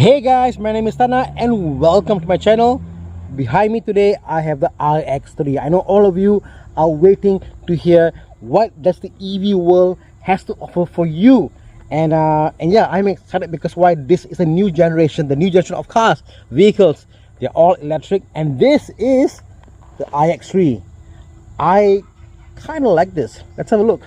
Hey guys, my name is Tana and welcome to my channel. Behind me today I have the iX3. I know all of you are waiting to hear what does the EV world has to offer for you. And yeah, I'm excited because why, this is a new generation, the new generation of cars, vehicles. They're all electric and this is the iX3. I kind of like this. Let's have a look.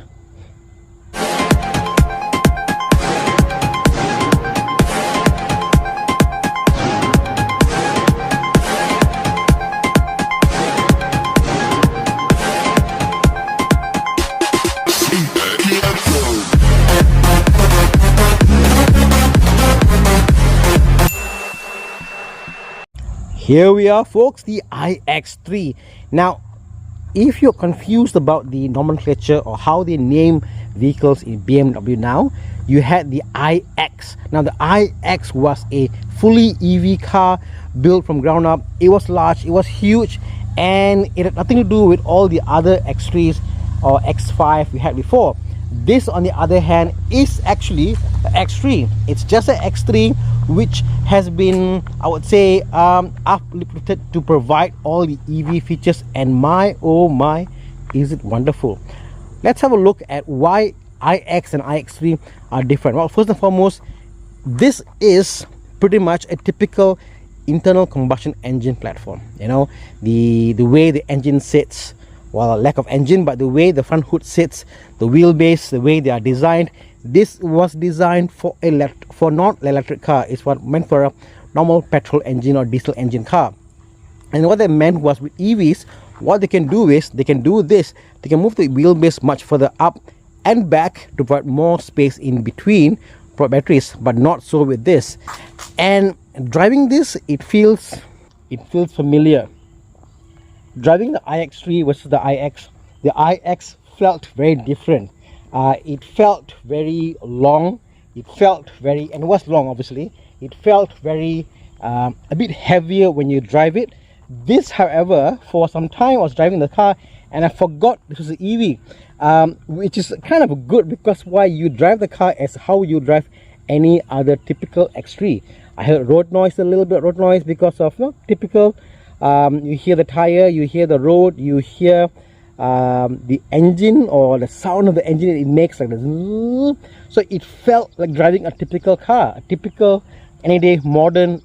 Here we are folks, the iX3. Now if you're confused about the nomenclature or how they name vehicles in BMW now, you had the iX. Now the iX was a fully EV car built from ground up. It was large, it was huge, and it had nothing to do with all the other X3s or X5 we had before. This on the other hand is actually the X3. It's just an X3 which has been, I would say, uplifted to provide all the EV features, and my oh my, is it wonderful. Let's have a look at why iX and iX3 are different. Well, first and foremost, this is pretty much a typical internal combustion engine platform. You know, the way the engine sits, well, lack of engine, but the way the front hood sits, the wheelbase, the way they are designed, this was designed for non-electric car. It's what meant for a normal petrol engine or diesel engine car. And what they meant was, with EVs, what they can do is they can do this. They can move the wheelbase much further up and back to provide more space in between batteries, but not so with this. And driving this, it feels familiar. Driving the iX3 versus the iX felt very different. It felt very long. It felt very, and it was long obviously. It felt very a bit heavier when you drive it. This, however, for some time I was driving the car and I forgot this was an EV, which is kind of good, because why, you drive the car as how you drive any other typical X3. I heard road noise, a little bit road noise because of typical. You hear the tire, you hear the road, you hear the engine, or the sound of the engine it makes, like this. So it felt like driving a typical car, a typical any-day modern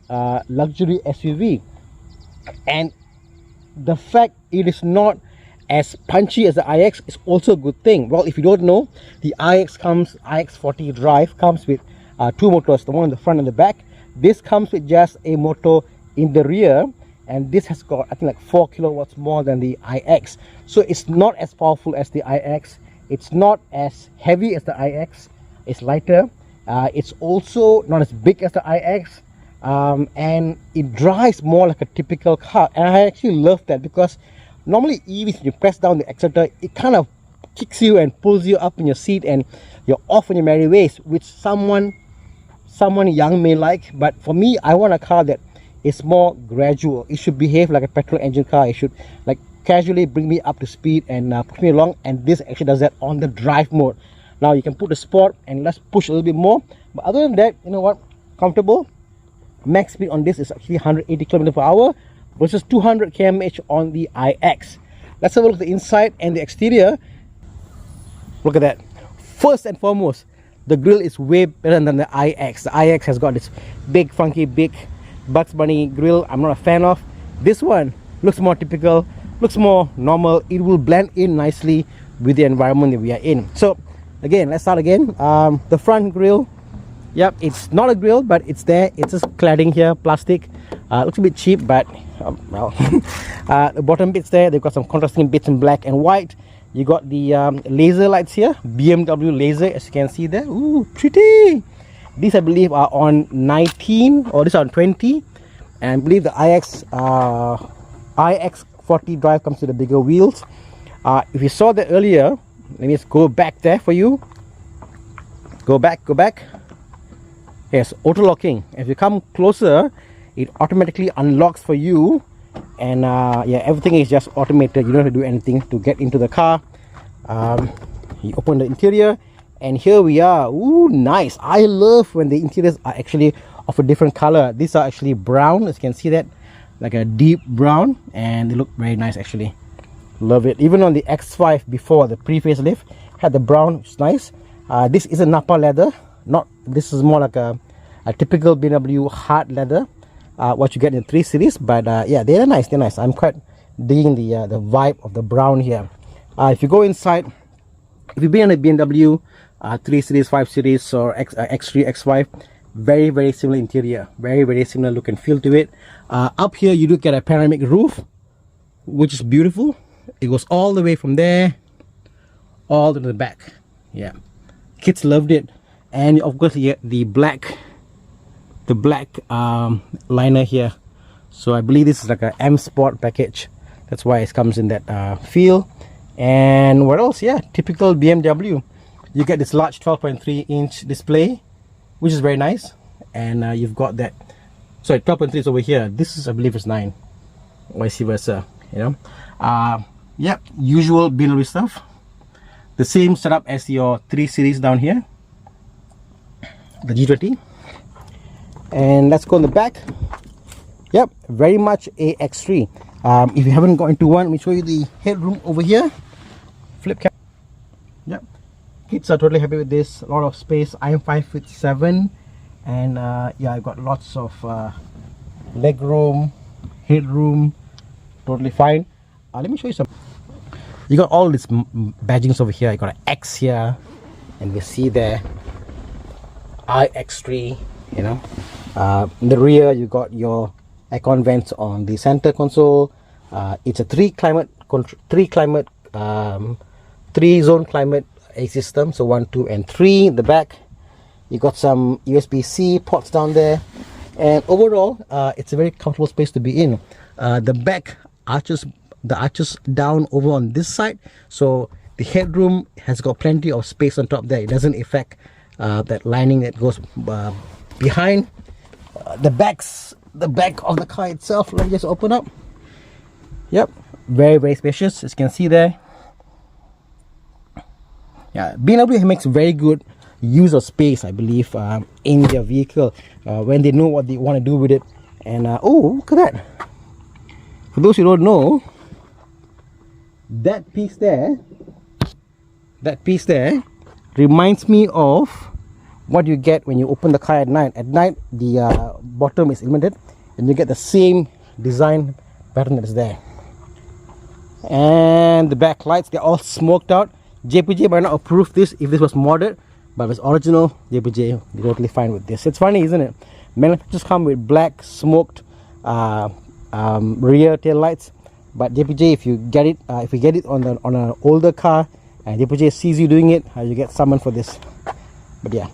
luxury SUV. And the fact it is not as punchy as the iX is also a good thing. Well, if you don't know, the iX40 drive comes with two motors, the one in the front and the back. This comes with just a motor in the rear, and this has got, I think, like 4 kilowatts more than the iX. So it's not as powerful as the iX. It's not as heavy as the iX. It's lighter. It's also not as big as the iX. And it drives more like a typical car. And I actually love that, because normally EVs, when you press down the accelerator, it kind of kicks you and pulls you up in your seat and you're off on your merry ways, which someone young may like. But for me, I want a car that is more gradual. It should behave like a petrol engine car. It should like casually bring me up to speed and push me along, and this actually does that on the drive mode. Now you can put the sport and let's push a little bit more, but other than that, you know what, comfortable. Max speed on this is actually 180 km per hour versus 200 km/h on the iX. Let's have a look at the inside and the exterior. Look at that. First and foremost, the grille is way better than the iX. The iX has got this big funky big Bugs Bunny grill. I'm not a fan of. This one looks more typical, looks more normal. It will blend in nicely with the environment that we are in. So again, let's start again. The front grill, yep, it's not a grill, but it's there. It's just cladding here, plastic. Looks a bit cheap, but well. The bottom bits there, they've got some contrasting bits in black and white. You got the laser lights here, BMW laser, as you can see there. Ooh, pretty. These, I believe, are on 19, or this are on 20, and I believe the iX40 drive comes with the bigger wheels. If you saw that earlier, let me just go back there for you. Go back. Yes, auto locking. If you come closer, it automatically unlocks for you, and yeah, everything is just automated. You don't have to do anything to get into the car. You open the interior, and here we are. Ooh, nice. I love when the interiors are actually of a different color. These are actually brown, as you can see that, like a deep brown, and they look very nice actually. Love it. Even on the X5 before, the pre-facelift had the brown, which is nice. This is a Napa leather, not, this is more like a typical BMW hard leather, what you get in 3 Series. But yeah, they're nice, they're nice. I'm quite digging the vibe of the brown here. If you go inside, if you've been on a BMW 3 Series, 5 Series, or X3, X5, very similar interior, very similar look and feel to it. Up here you do get a panoramic roof, which is beautiful. It goes all the way from there all to the back. Yeah, kids loved it. And of course you get the black liner here. So I believe this is like a M Sport package, that's why it comes in that feel. And what else? Yeah, typical BMW. You get this large 12.3-inch display, which is very nice. And you've got that, sorry, 12.3 is over here. This is, I believe, is 9, or vice versa, you know. Yep, usual BMW stuff. The same setup as your 3 Series down here, the G20. And let's go in the back. Yep, very much a X3. If you haven't got into one, let me show you the headroom over here. Flip cap. Yep, kids are totally happy with this. A lot of space. I am 5'7", and yeah, I've got lots of leg room, headroom, totally fine. Let me show you some. You got all these badgings over here. You got an X here, and we see there iX3. You know, in the rear you got your aircon vents on the center console. It's a 3-zone climate A system, so 1, 2, and 3. In the back you got some USB-C ports down there, and overall it's a very comfortable space to be in. The back arches, the arches down over on this side, so the headroom has got plenty of space on top there. It doesn't affect that lining that goes behind. The back of the car itself, let me just open up. Yep, very spacious, as you can see there. Yeah, BMW makes very good use of space, I believe, in their vehicle, when they know what they want to do with it. And oh, look at that. For those who don't know, that piece there reminds me of what you get when you open the car at night. At night, the bottom is illuminated, and you get the same design pattern that is there. And the back lights, they're all smoked out. JPJ might not approve this if this was modded, but if it's original, JPJ, they're totally fine with this. It's funny, isn't it? Manufacturers come with black smoked rear tail lights, but JPJ, if you get it on an older car, and JPJ sees you doing it, you get summoned for this. But yeah,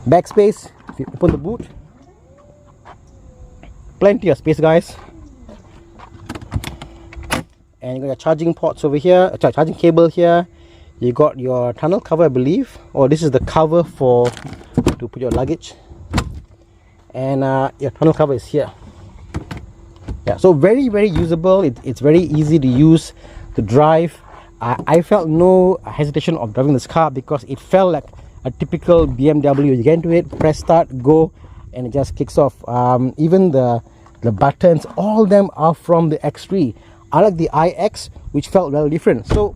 back space. If you open the boot, plenty of space, guys. And you got your charging ports over here, charging cable here. You got your tunnel cover, I believe, or this is the cover to put your luggage. And your tunnel cover is here. Yeah, so very usable. It's very easy to use, to drive. I felt no hesitation of driving this car because it felt like a typical BMW. You get into it, press start, go, and it just kicks off. Even the buttons, all of them are from the X3. I like the iX, which felt very different. So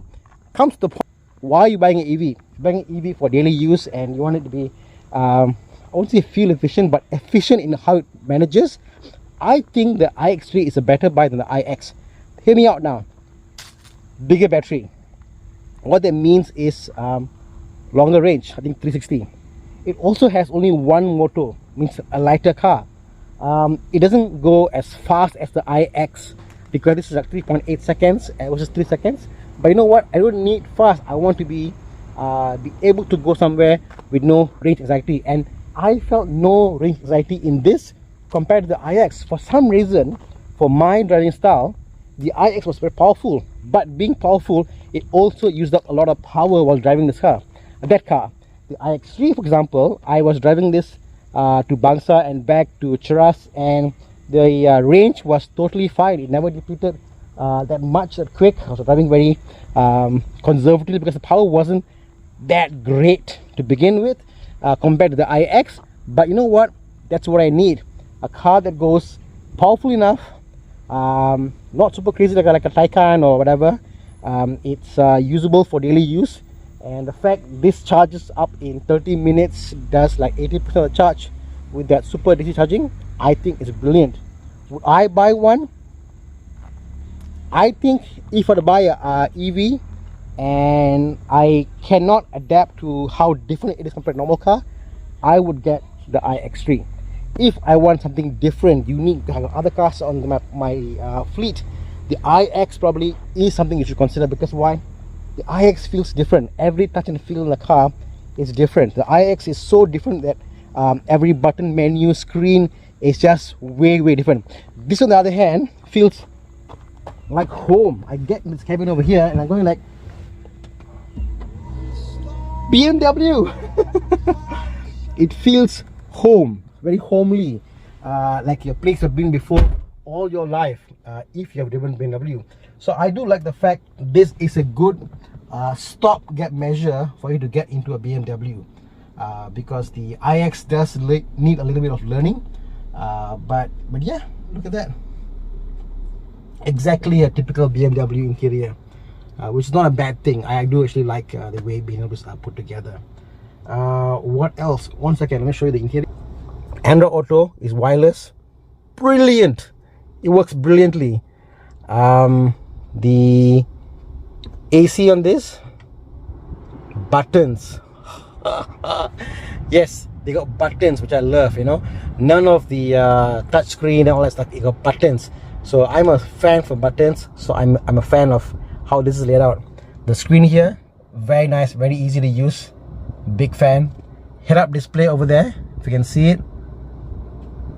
comes to the point, why are you buying an EV? You're buying an EV for daily use, and you want it to be I won't say fuel efficient, but efficient in how it manages. I think the iX3 is a better buy than the iX. Hear me out now. Bigger battery. What that means is longer range, I think 360. It also has only one motor, means a lighter car. It doesn't go as fast as the iX, because this is like 3.8 seconds versus 3 seconds. But you know what? I don't need fast. I want to be able to go somewhere with no range anxiety. And I felt no range anxiety in this compared to the iX. For some reason, for my driving style, the iX was very powerful. But being powerful, it also used up a lot of power while driving this car. That car. The iX3, for example, I was driving this to Bangsa and back to Cheras, and the range was totally fine. It never depleted that much, that quick. I was driving very conservatively because the power wasn't that great to begin with compared to the iX. But you know what? that's what I need. A car that goes powerful enough, not super crazy like a Taycan or whatever. It's usable for daily use, and the fact this charges up in 30 minutes, does like 80% of the charge with that super DC charging, I think is brilliant. Would I buy one? I think if I were to buy a EV and I cannot adapt to how different it is compared to normal car, I would get the iX3. If I want something different, unique, to have other cars on my fleet, the iX probably is something you should consider. Because why? The iX feels different. Every touch and feel in the car is different. The iX is so different that every button, menu, screen is just way different. This on the other hand feels like home. I get in this cabin over here and I'm going like BMW. It feels home, very homely, like your place you've been before all your life, if you have driven BMW. So I do like the fact this is a good stop-gap measure for you to get into a BMW, because the iX does need a little bit of learning, but yeah, look at that. Exactly a typical BMW interior, which is not a bad thing. I do actually like the way BMWs are put together. What else? One second, let me show you the interior. Android Auto is wireless. Brilliant. It works brilliantly. The AC on this, buttons. Yes, they got buttons, which I love, you know. None of the touch screen and all that stuff. It got buttons. So I'm a fan for buttons, so I'm a fan of how this is laid out. The screen here, very nice, very easy to use. Big fan. Head-up display over there, if you can see it.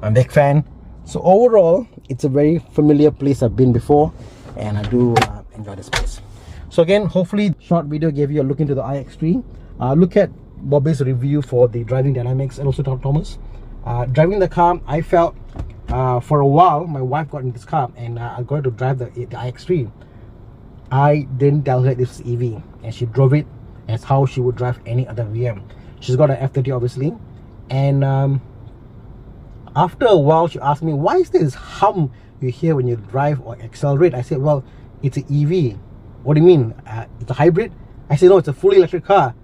I'm a big fan. So overall, it's a very familiar place I've been before, and I do enjoy this place. So again, hopefully short video gave you a look into the iX3. Look at Bobby's review for the driving dynamics, and also Thomas. Driving the car, I felt for a while, my wife got in this car and I got her to drive the iX3. I didn't tell her this is EV, and she drove it as how she would drive any other VM. She's got an F30 obviously, and after a while she asked me, why is there this hum you hear when you drive or accelerate? I said, well, it's an EV. What do you mean? It's a hybrid? I said, no, it's a fully electric car.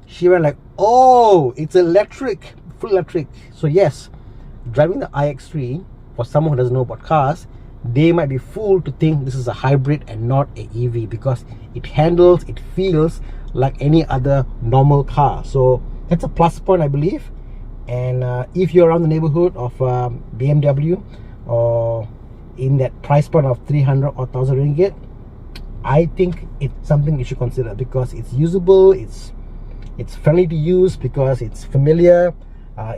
She went like, oh, it's electric, full electric. So yes, driving the iX3, for someone who doesn't know about cars, they might be fooled to think this is a hybrid and not a EV, because it handles, it feels like any other normal car. So that's a plus point, I believe. And if you're around the neighborhood of BMW, or in that price point of 300 or 1000 ringgit, I think it's something you should consider, because it's usable, it's friendly to use, because it's familiar.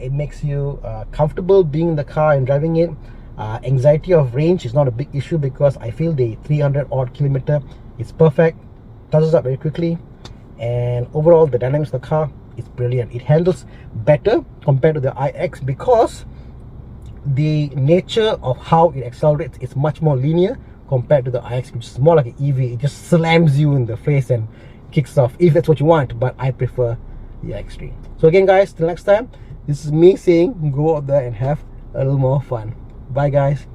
It makes you comfortable being in the car and driving it. Anxiety of range is not a big issue, because I feel the 300 odd kilometer is perfect, charges up very quickly, and overall the dynamics of the car is brilliant. It handles better compared to the iX, because the nature of how it accelerates is much more linear compared to the iX, which is more like an EV. It just slams you in the face and kicks off, if that's what you want. But I prefer the iX3. So again guys, till next time, this is me saying go out there and have a little more fun. Bye guys.